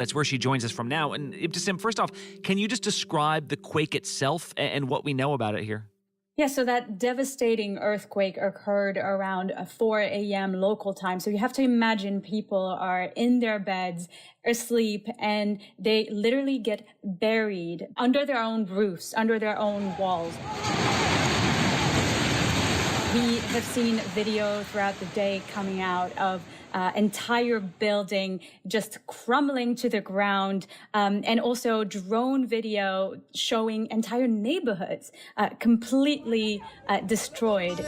That's where she joins us from now. And Ibtisam, first off, can you just describe the quake itself and what we know about it here? Yeah, so that devastating earthquake occurred around 4 a.m. local time. So you have to imagine people are in their beds, asleep, and they literally get buried under their own roofs, under their own walls. We have seen video throughout the day coming out of entire building just crumbling to the ground, and also drone video showing entire neighborhoods completely destroyed.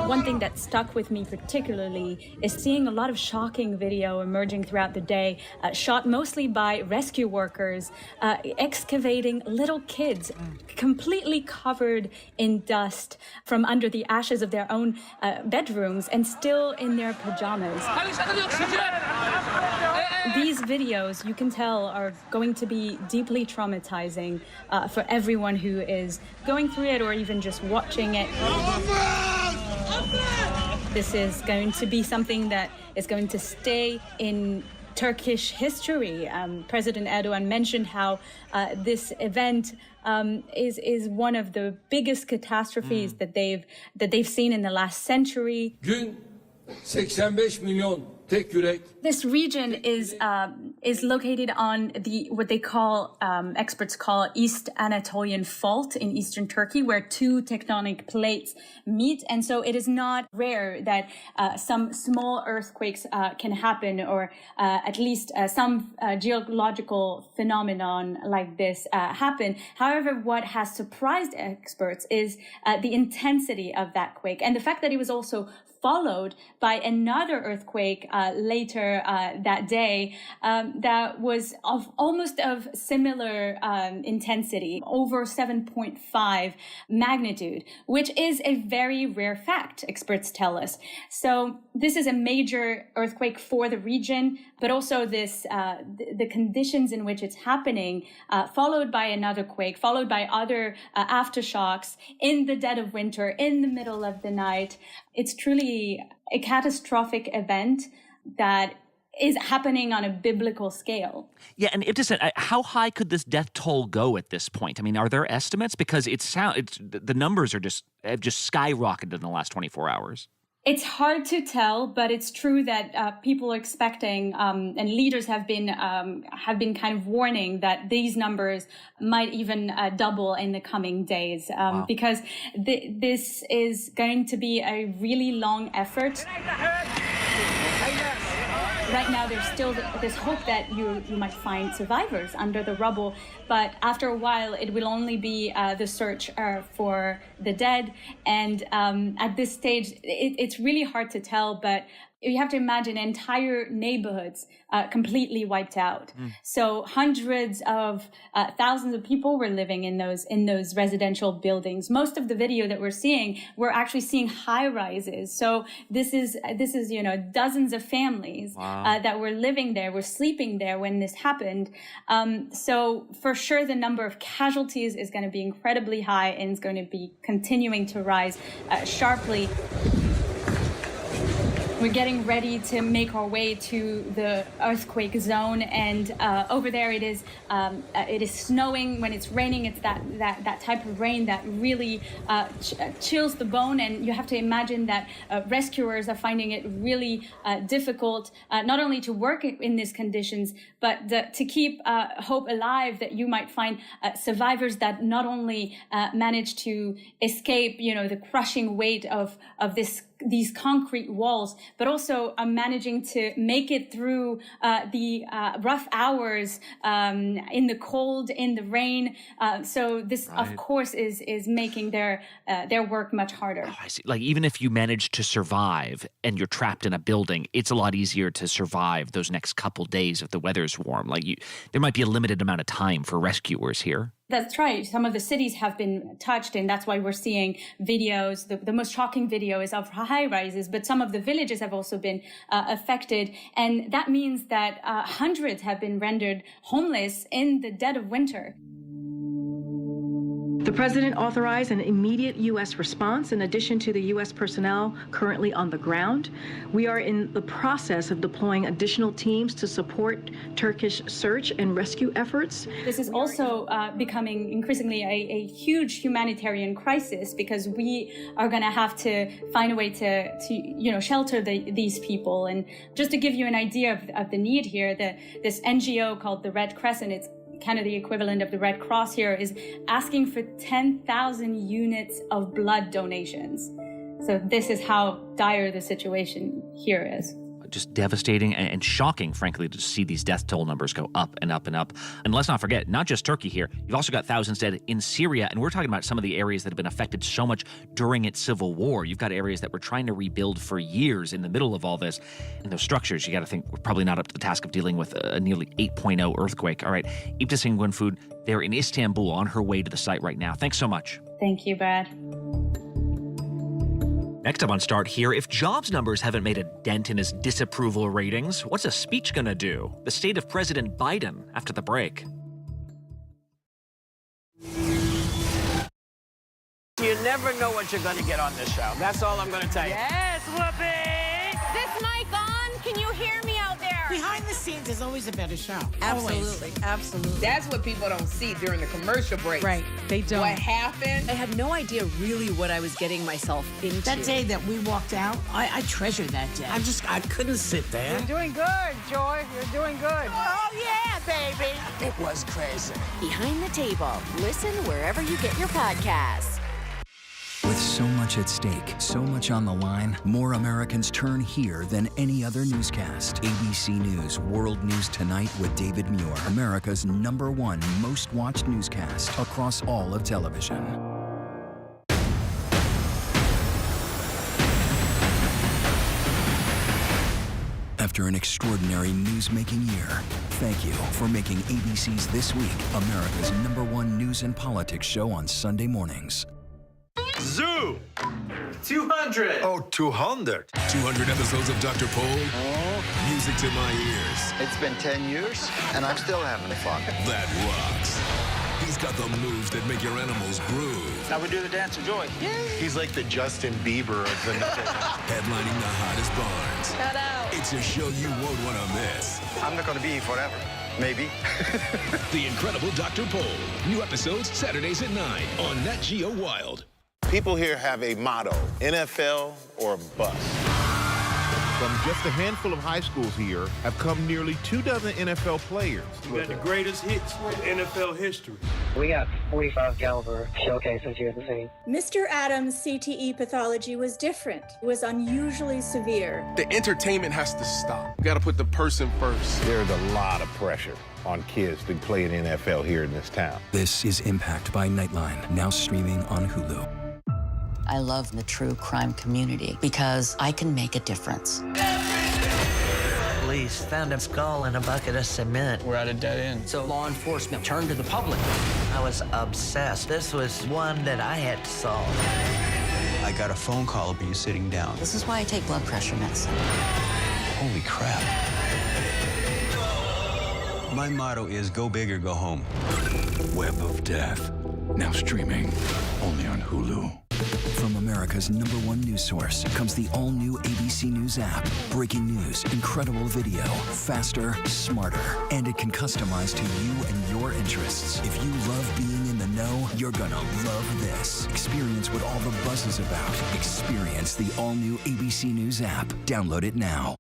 One thing that stuck with me particularly is seeing a lot of shocking video emerging throughout the day, shot mostly by rescue workers, excavating little kids completely covered in dust from under the ashes of their own bedrooms and still in their pajamas. These videos, you can tell, are going to be deeply traumatizing for everyone who is going through it or even just watching it. This is going to be something that is going to stay in Turkish history. President Erdogan mentioned how this event is one of the biggest catastrophes that they've seen in the last century. Dün 85 milyon tek yürek. This region is located on what they call experts call East Anatolian Fault in eastern Turkey, where two tectonic plates meet, and so it is not rare that some small earthquakes can happen, or at least some geological phenomenon like this happen. However, what has surprised experts is the intensity of that quake, and the fact that it was also followed by another earthquake later that day that was almost of similar intensity, over 7.5 magnitude, which is a very rare fact, experts tell us. So this is a major earthquake for the region, but also the conditions in which it's happening, followed by another quake, followed by other aftershocks in the dead of winter, in the middle of the night. It's truly a catastrophic event that is happening on a biblical scale. Yeah, and Ibtisam, how high could this death toll go at this point? I mean, are there estimates? Because the numbers have just skyrocketed in the last 24 hours. It's hard to tell, but it's true that people are expecting, and leaders have been kind of warning that these numbers might even double in the coming days, because this is going to be a really long effort. Right now, there's still this hope that you might find survivors under the rubble, but after a while, it will only be the search for the dead. And at this stage, it's really hard to tell, but you have to imagine entire neighborhoods completely wiped out. So hundreds of thousands of people were living in those residential buildings. Most of the video that we're actually seeing high rises. So this is dozens of families that were living there, were sleeping there when this happened. So for sure, the number of casualties is going to be incredibly high and is going to be continuing to rise sharply. We're getting ready to make our way to the earthquake zone, and over there it is snowing. When it's raining, it's that type of rain that really chills the bone, and you have to imagine that rescuers are finding it really difficult not only to work in these conditions, but to keep hope alive that you might find survivors that not only manage to escape, the crushing weight of these concrete walls, but also managing to make it through the rough hours in the cold, in the rain. So this, of course, is making their work much harder. Oh, I see. Like, even if you manage to survive and you're trapped in a building, it's a lot easier to survive those next couple days if the weather's warm. Like, there might be a limited amount of time for rescuers here. That's right. Some of the cities have been touched, and that's why we're seeing videos. The most shocking video is of high rises, but some of the villages have also been affected. And that means that hundreds have been rendered homeless in the dead of winter. The president authorized an immediate U.S. response in addition to the U.S. personnel currently on the ground. We are in the process of deploying additional teams to support Turkish search and rescue efforts. This is also becoming increasingly a huge humanitarian crisis because we are going to have to find a way to shelter these people. And just to give you an idea of the need here, this NGO called the Red Crescent, it's kind of the equivalent of the Red Cross here, is asking for 10,000 units of blood donations. So this is how dire the situation here is. Just devastating and shocking, frankly, to see these death toll numbers go up and up and up. And let's not forget, not just Turkey here. You've also got thousands dead in Syria, and we're talking about some of the areas that have been affected so much during its civil war. You've got areas that we're trying to rebuild for years in the middle of all this. And those structures, you got to think, we're probably not up to the task of dealing with a nearly 8.0 earthquake. All right, Ibtising Gunfood, they're in Istanbul on her way to the site right now. Thanks so much. Thank you, Brad. Next up on Start Here, if jobs numbers haven't made a dent in his disapproval ratings, what's a speech gonna do? The state of President Biden after the break. You never know what you're gonna get on this show. That's all I'm gonna tell you. Yes, Whoopi! This mic on? Can you hear me out there? Behind the scenes is always a better show. Absolutely, absolutely. That's what people don't see during the commercial break. Right, they don't. What happened? I had no idea really what I was getting myself into. That day that we walked out, I treasure that day. I couldn't sit there. You're doing good, Joy. You're doing good. Oh, yeah, baby. It was crazy. Behind the Table. Listen wherever you get your podcasts. With so much at stake, so much on the line, more Americans turn here than any other newscast. ABC News World News Tonight with David Muir, America's #1 most watched newscast across all of television. After an extraordinary news-making year, thank you for making ABC's This Week America's #1 news and politics show on Sunday mornings. Zoo! 200! Oh, 200. 200 episodes of Dr. Pol. Music to my ears. It's been 10 years, and I'm still having fun. That rocks. He's got the moves that make your animals groove. Now we do the dance of joy. Yay! He's like the Justin Bieber of the Headlining the hottest barns. Cut out. It's a show you won't want to miss. I'm not going to be here forever. Maybe. The Incredible Dr. Pol. New episodes Saturdays at 9 on Nat Geo Wild. People here have a motto, NFL or bust. From just a handful of high schools here have come nearly 24 NFL players. We got the greatest hits in NFL history. We got 45 caliber showcases here at the scene. Mr. Adams' CTE pathology was different. It was unusually severe. The entertainment has to stop. We got to put the person first. There's a lot of pressure on kids to play in NFL here in this town. This is Impact by Nightline, now streaming on Hulu. I love the true crime community because I can make a difference. Police found a skull in a bucket of cement. We're at a dead end. So law enforcement turned to the public. I was obsessed. This was one that I had to solve. I got a phone call about you sitting down. This is why I take blood pressure medicine. Holy crap. My motto is go big or go home. Web of Death, now streaming only on Hulu. From America's #1 news source comes the all-new ABC News app. Breaking news, incredible video, faster, smarter, and it can customize to you and your interests. If you love being in the know, you're gonna love this. Experience what all the buzz is about. Experience the all-new ABC News app. Download it now.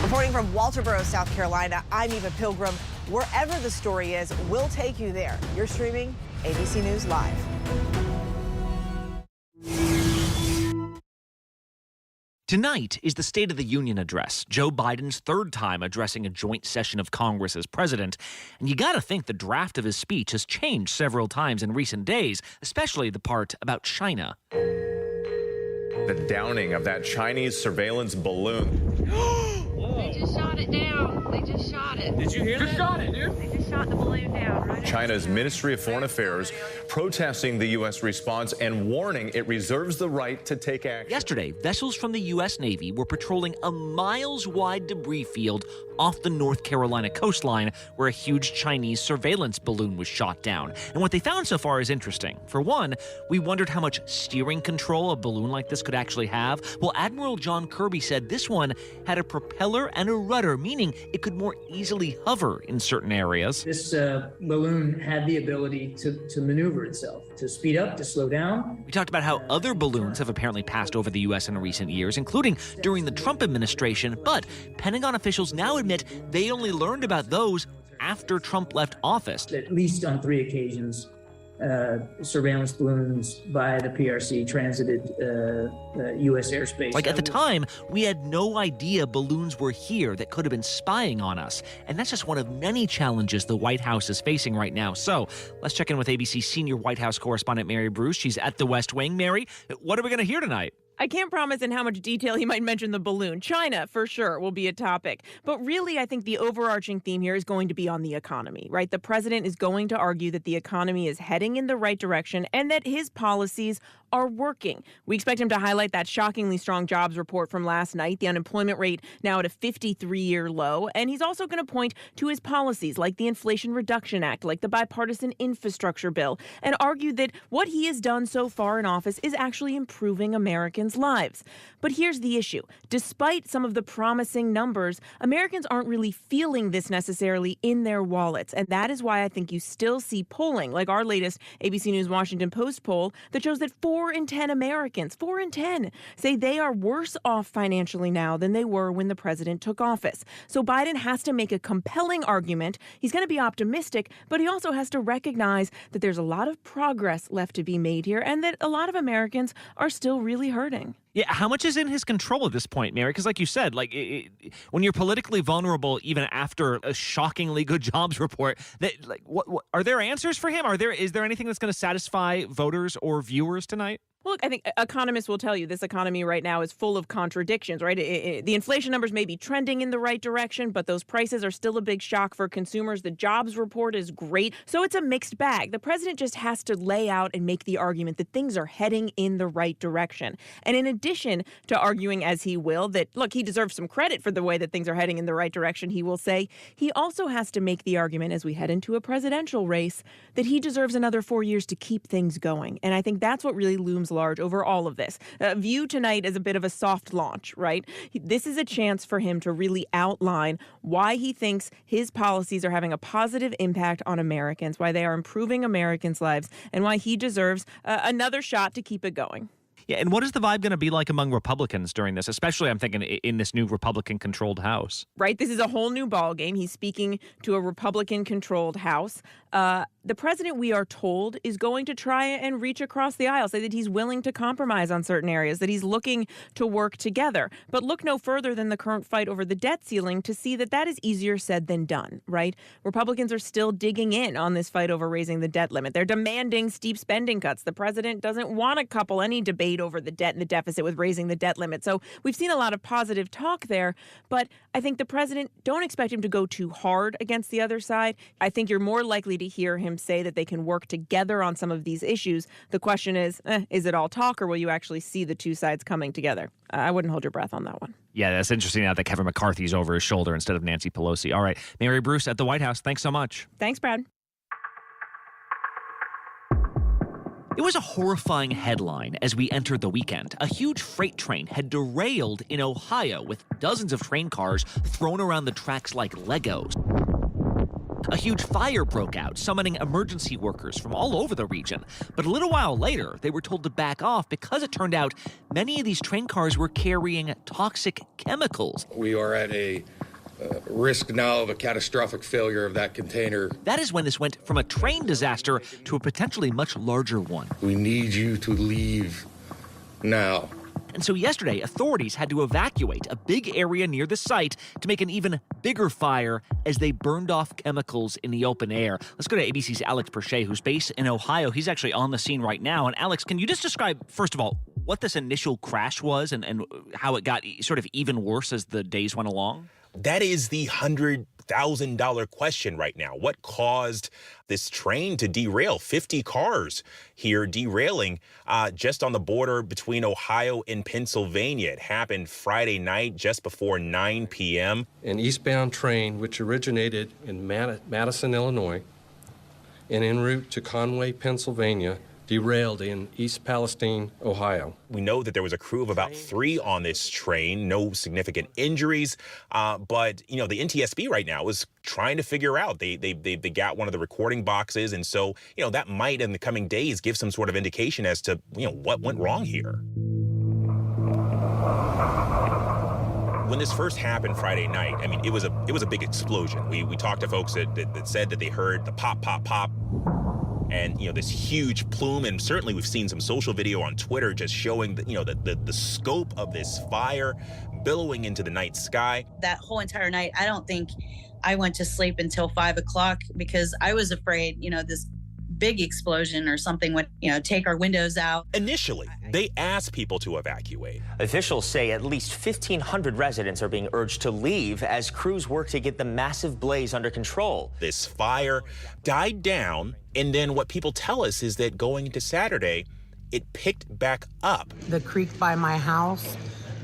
Reporting from Walterboro, South Carolina, I'm Eva Pilgrim. Wherever the story is, we'll take you there. You're streaming ABC News Live. Tonight is the State of the Union address, Joe Biden's third time addressing a joint session of Congress as president. And you got to think the draft of his speech has changed several times in recent days, especially the part about China. The downing of that Chinese surveillance balloon. They just shot shot it down. They just shot it. Did you hear that? Just shot it, dude. They just shot the balloon down. Right. China's Ministry of Foreign Affairs protesting the U.S. response and warning it reserves the right to take action. Yesterday, vessels from the U.S. Navy were patrolling a miles-wide debris field off the North Carolina coastline where a huge Chinese surveillance balloon was shot down. And what they found so far is interesting. For one, we wondered how much steering control a balloon like this could actually have. Well, Admiral John Kirby said this one had a propeller and a rudder, meaning it could more easily hover in certain areas. This balloon had the ability to maneuver itself, to speed up, to slow down. We talked about how other balloons have apparently passed over the U.S. in recent years, including during the Trump administration, but Pentagon officials now admit they only learned about those after Trump left office. At least on 3 occasions, surveillance balloons by the PRC transited U.S. airspace. Like at the time, we had no idea balloons were here that could have been spying on us. And that's just one of many challenges the White House is facing right now. So let's check in with ABC senior White House correspondent Mary Bruce. She's at the West Wing. Mary, what are we going to hear tonight? I can't promise in how much detail he might mention the balloon. China, for sure, will be a topic. But really, I think the overarching theme here is going to be on the economy, right? The president is going to argue that the economy is heading in the right direction and that his policies are working. We expect him to highlight that shockingly strong jobs report from last night, the unemployment rate now at a 53-year low. And he's also going to point to his policies like the Inflation Reduction Act, like the bipartisan infrastructure bill, and argue that what he has done so far in office is actually improving Americans' lives. But here's the issue. Despite some of the promising numbers, Americans aren't really feeling this necessarily in their wallets. And that is why I think you still see polling, like our latest ABC News Washington Post poll, that shows that 4 in 10 Americans, 4 in 10, say they are worse off financially now than they were when the president took office. So Biden has to make a compelling argument. He's going to be optimistic, but he also has to recognize that there's a lot of progress left to be made here and that a lot of Americans are still really hurting. Yeah, how much is in his control at this point, Mary? Because like you said, when you're politically vulnerable, even after a shockingly good jobs report, what are there answers for him? Is there anything that's going to satisfy voters or viewers tonight? Well, look, I think economists will tell you this economy right now is full of contradictions, right? The inflation numbers may be trending in the right direction, but those prices are still a big shock for consumers. The jobs report is great. So it's a mixed bag. The president just has to lay out and make the argument that things are heading in the right direction. And in addition to arguing, as he will, that, look, he deserves some credit for the way that things are heading in the right direction, he will say he also has to make the argument as we head into a presidential race that he deserves another 4 years to keep things going. And I think that's what really looms large over all of this. View tonight as a bit of a soft launch, right? This is a chance for him to really outline why he thinks his policies are having a positive impact on Americans, why they are improving Americans' lives, and why he deserves another shot to keep it going. Yeah, and what is the vibe going to be like among Republicans during this, especially I'm thinking in this new Republican-controlled House? Right, this is a whole new ballgame. He's speaking to a Republican-controlled House. The president, we are told, is going to try and reach across the aisle, say that he's willing to compromise on certain areas, that he's looking to work together. But look no further than the current fight over the debt ceiling to see that that is easier said than done, right? Republicans are still digging in on this fight over raising the debt limit. They're demanding steep spending cuts. The president doesn't want to couple any debate over the debt and the deficit with raising the debt limit. So we've seen a lot of positive talk there, but I think the president, don't expect him to go too hard against the other side. I think you're more likely to hear him say that they can work together on some of these issues. The question is it all talk or will you actually see the two sides coming together? I wouldn't hold your breath on that one. Yeah, that's interesting now that Kevin McCarthy's over his shoulder instead of Nancy Pelosi. All right, Mary Bruce at the White House, thanks so much. Thanks, Brad. It was a horrifying headline as we entered the weekend. A huge freight train had derailed in Ohio with dozens of train cars thrown around the tracks like Legos. A huge fire broke out, summoning emergency workers from all over the region. But a little while later, they were told to back off because it turned out many of these train cars were carrying toxic chemicals. We are at a risk now of a catastrophic failure of that container. That is when this went from a train disaster to a potentially much larger one. We need you to leave now. And so yesterday, authorities had to evacuate a big area near the site to make an even bigger fire as they burned off chemicals in the open air. Let's go to ABC's Alex Perche, who's based in Ohio. He's actually on the scene right now. And Alex, can you just describe, first of all, what this initial crash was and how it got sort of even worse as the days went along? That is the $100,000 question right now. What caused this train to derail? 50 cars here derailing just on the border between Ohio and Pennsylvania. It happened Friday night just before 9 p.m. An eastbound train which originated in Madison, Illinois, and en route to Conway, Pennsylvania, derailed in East Palestine, Ohio. We know that there was a crew of about 3 on this train, no significant injuries, but the NTSB right now is trying to figure out. They got one of the recording boxes, and so that might in the coming days give some sort of indication as to what went wrong here. When this first happened Friday night, I mean, it was a big explosion. We talked to folks that said that they heard the pop, pop, pop, and this huge plume. And certainly we've seen some social video on Twitter just showing the scope of this fire billowing into the night sky. That whole entire night, I don't think I went to sleep until 5 o'clock because I was afraid, this big explosion or something would, take our windows out. Initially, they asked people to evacuate. Officials say at least 1,500 residents are being urged to leave as crews work to get the massive blaze under control. This fire died down, and then what people tell us is that going into Saturday, it picked back up. The creek by my house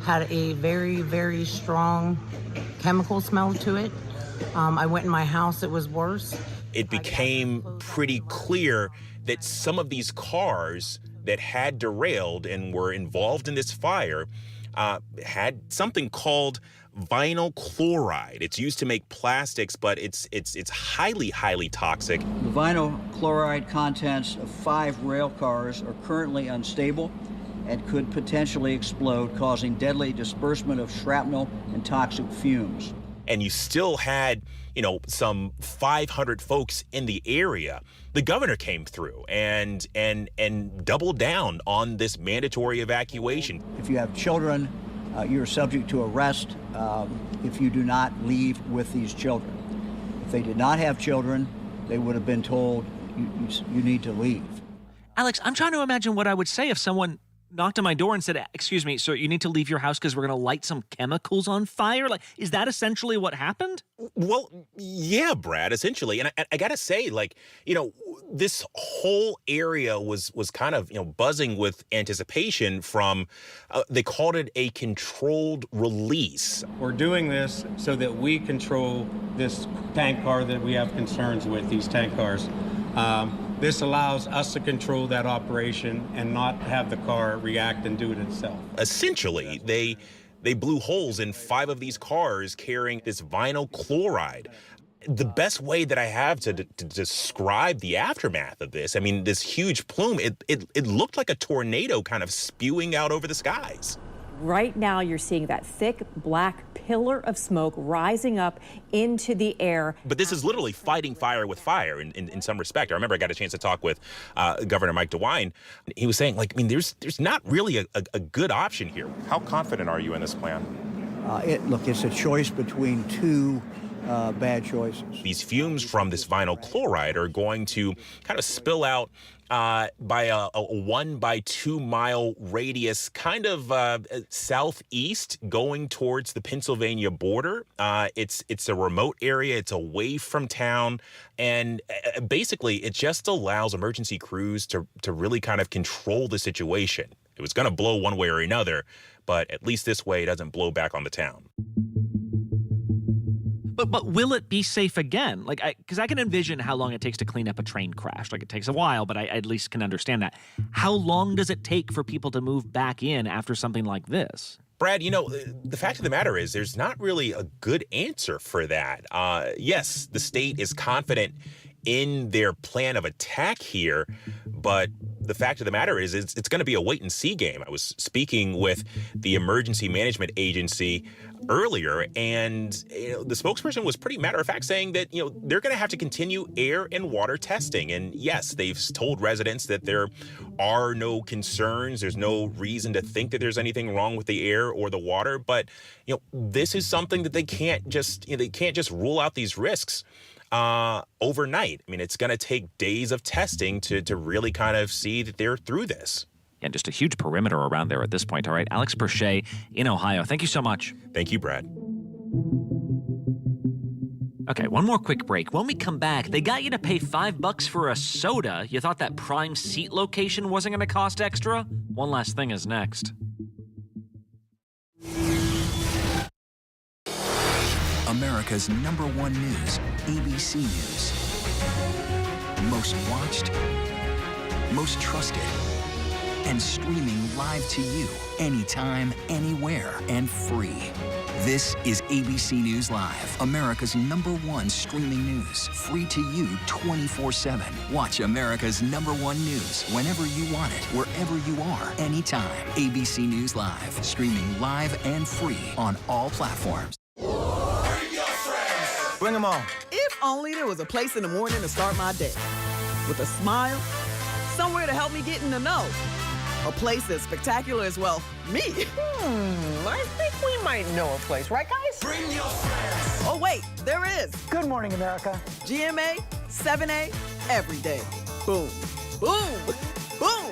had a very, very strong chemical smell to it. I went in my house, it was worse. It became pretty clear that some of these cars that had derailed and were involved in this fire had something called vinyl chloride. It's used to make plastics, but it's highly, highly toxic. The vinyl chloride contents of 5 rail cars are currently unstable and could potentially explode, causing deadly disbursement of shrapnel and toxic fumes. And you still had, some 500 folks in the area. The governor came through and doubled down on this mandatory evacuation. If you have children, you're subject to arrest if you do not leave with these children. If they did not have children, they would have been told you need to leave. Alex, I'm trying to imagine what I would say if someone knocked on my door and said, "Excuse me, sir, you need to leave your house because we're going to light some chemicals on fire." Like, is that essentially what happened? Well, yeah, Brad, essentially. And I got to say, this whole area was kind of, buzzing with anticipation from, they called it a controlled release. We're doing this so that we control this tank car that we have concerns with, these tank cars. This allows us to control that operation and not have the car react and do it itself. Essentially, they blew holes in 5 of these cars carrying this vinyl chloride. The best way that I have to describe the aftermath of this, I mean, this huge plume, it looked like a tornado kind of spewing out over the skies. Right now, you're seeing that thick black pillar of smoke rising up into the air. But this is literally fighting fire with fire in some respect. I remember I got a chance to talk with Governor Mike DeWine. He was saying, there's not really a good option here. How confident are you in this plan? Look, it's a choice between 2 bad choices. These fumes from this vinyl chloride are going to kind of spill out by a 1 by 2 mile radius, kind of southeast, going towards the Pennsylvania border. It's a remote area. It's away from town. And basically, it just allows emergency crews to really kind of control the situation. It was going to blow one way or another, but at least this way it doesn't blow back on the town. But will it be safe again? Because I can envision how long it takes to clean up a train crash. It takes a while, but I at least can understand that. How long does it take for people to move back in after something like this? Brad, the fact of the matter is there's not really a good answer for that. Yes, the state is confident in their plan of attack here, but the fact of the matter is it's going to be a wait and see game. I was speaking with the Emergency Management Agency earlier, and the spokesperson was pretty matter of fact saying that they're going to have to continue air and water testing. And yes, they've told residents that there are no concerns. There's no reason to think that there's anything wrong with the air or the water. But this is something that they can't just rule out these risks overnight. I mean, it's going to take days of testing to really kind of see that they're through this. And just a huge perimeter around there at this point. All right, Alex Perche in Ohio. Thank you so much. Thank you, Brad. Okay, one more quick break. When we come back, they got you to pay $5 for a soda. You thought that prime seat location wasn't going to cost extra? One Last Thing is next. America's #1 news, ABC News. Most watched, most trusted, and streaming live to you anytime, anywhere, and free. This is ABC News Live, America's #1 streaming news, free to you 24/7. Watch America's #1 news whenever you want it, wherever you are, anytime. ABC News Live, streaming live and free on all platforms. Bring them on. If only there was a place in the morning to start my day. With a smile, somewhere to help me get in the know. A place as spectacular as, well, me. I think we might know a place, right, guys? Bring your friends. Oh, wait, there is. Good morning, America. GMA, 7A, every day. Boom, boom, boom.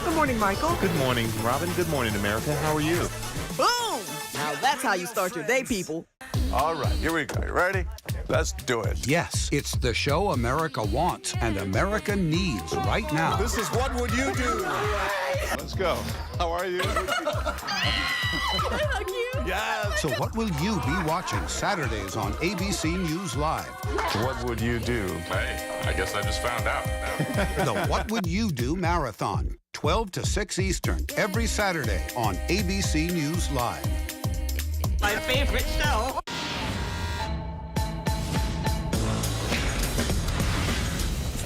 Good morning, Michael. Good morning, Robin. Good morning, America. How are you? Boom. Now that's how you start your day, people. All right, here we go. You ready? Let's do it. Yes, it's the show America wants and America needs right now. This is What Would You Do? Let's go. How are you? How cute. Yes. So what will you be watching Saturdays on ABC News Live? What would you do? Hey, I guess I just found out. The What Would You Do Marathon, 12 to 6 Eastern, every Saturday on ABC News Live. My favorite show.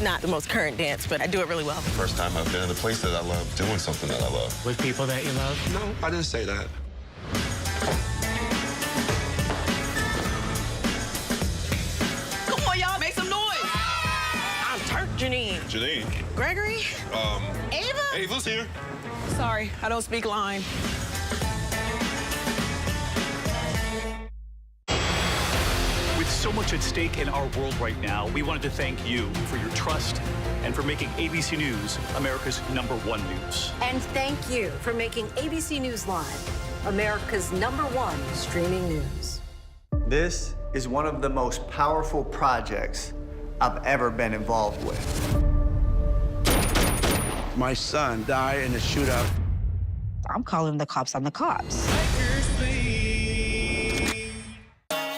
Not the most current dance, but I do it really well. First time I've been in a place that I love, doing something that I love. With people that you love? No, I didn't say that. Come on, y'all, make some noise. I'm Janine. Janine. Gregory? Ava? Ava's here. Sorry, I don't speak line. With so much at stake in our world right now, we wanted to thank you for your trust and for making ABC News America's #1 news. And thank you for making ABC News Live America's #1 streaming news. This is one of the most powerful projects I've ever been involved with. My son died in a shootout. I'm calling the cops on the cops.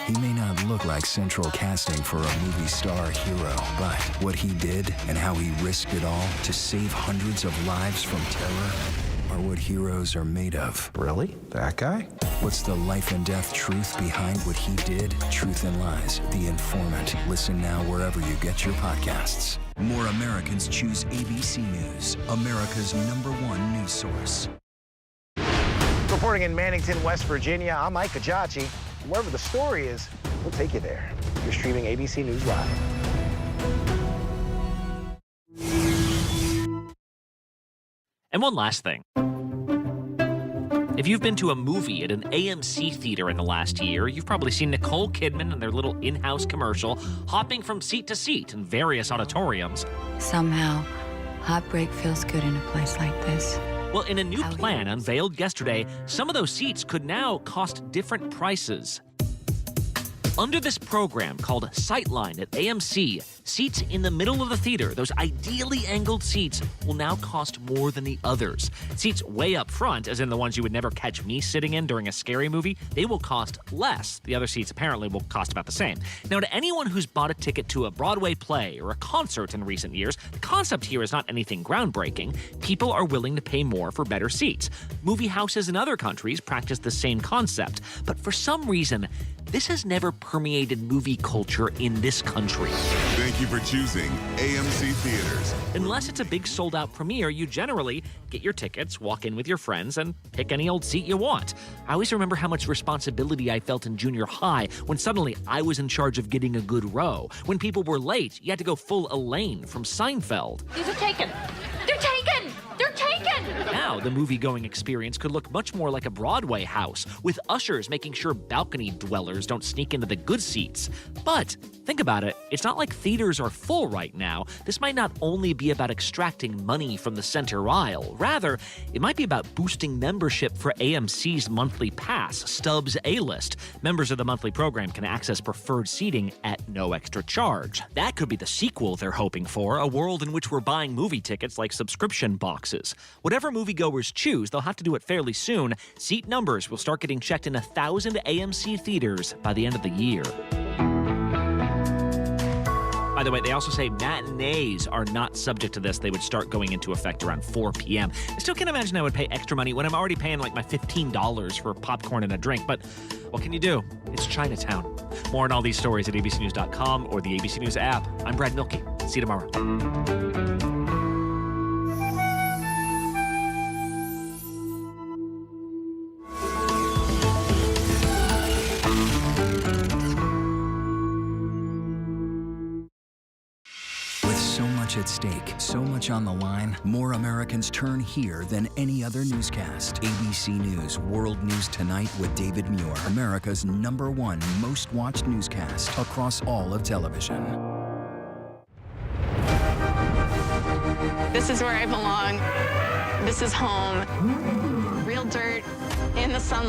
He may not look like central casting for a movie star hero, but what he did and how he risked it all to save hundreds of lives from terror are what heroes are made of. Really? That guy? What's the life and death truth behind what he did? Truth and Lies, The Informant. Listen now wherever you get your podcasts. More Americans choose ABC News, America's #1 news source. Reporting in Mannington, West Virginia, I'm Mike Kajachi. Wherever the story is, we'll take you there. You're streaming ABC News Live. And one last thing. If you've been to a movie at an AMC theater in the last year, you've probably seen Nicole Kidman and their little in-house commercial hopping from seat to seat in various auditoriums. Somehow, heartbreak feels good in a place like this. Well, in a new plan unveiled yesterday, some of those seats could now cost different prices. Under this program called Sightline at AMC, seats in the middle of the theater, those ideally angled seats, will now cost more than the others. Seats way up front, as in the ones you would never catch me sitting in during a scary movie, they will cost less. The other seats apparently will cost about the same. Now, to anyone who's bought a ticket to a Broadway play or a concert in recent years, the concept here is not anything groundbreaking. People are willing to pay more for better seats. Movie houses in other countries practice the same concept, but for some reason, this has never permeated movie culture in this country. Thank you for choosing AMC Theaters. Unless it's a big sold-out premiere, you generally get your tickets, walk in with your friends, and pick any old seat you want. I always remember how much responsibility I felt in junior high when suddenly I was in charge of getting a good row. When people were late, you had to go full Elaine from Seinfeld. These are taken. They're taken. They're taken. Now, the movie-going experience could look much more like a Broadway house, with ushers making sure balcony dwellers don't sneak into the good seats. But Think about it, it's not like theaters are full right now. This might not only be about extracting money from the center aisle. Rather, it might be about boosting membership for AMC's monthly pass, Stubbs A-List. Members of the monthly program can access preferred seating at no extra charge. That could be the sequel they're hoping for, a world in which we're buying movie tickets like subscription boxes. Whatever moviegoers choose, they'll have to do it fairly soon. Seat numbers will start getting checked in 1,000 AMC theaters by the end of the year. By the way, they also say matinees are not subject to this. They would start going into effect around 4 p.m. I still can't imagine I would pay extra money when I'm already paying like my $15 for popcorn and a drink. But what can you do? It's Chinatown. More on all these stories at abcnews.com or the ABC News app. I'm Brad Milkey. See you tomorrow. At stake, so much on the line, more Americans turn here than any other newscast. ABC News World News Tonight with David Muir, America's #1 most watched newscast across all of television. This is where I belong. This is home. Real dirt in the sunlight.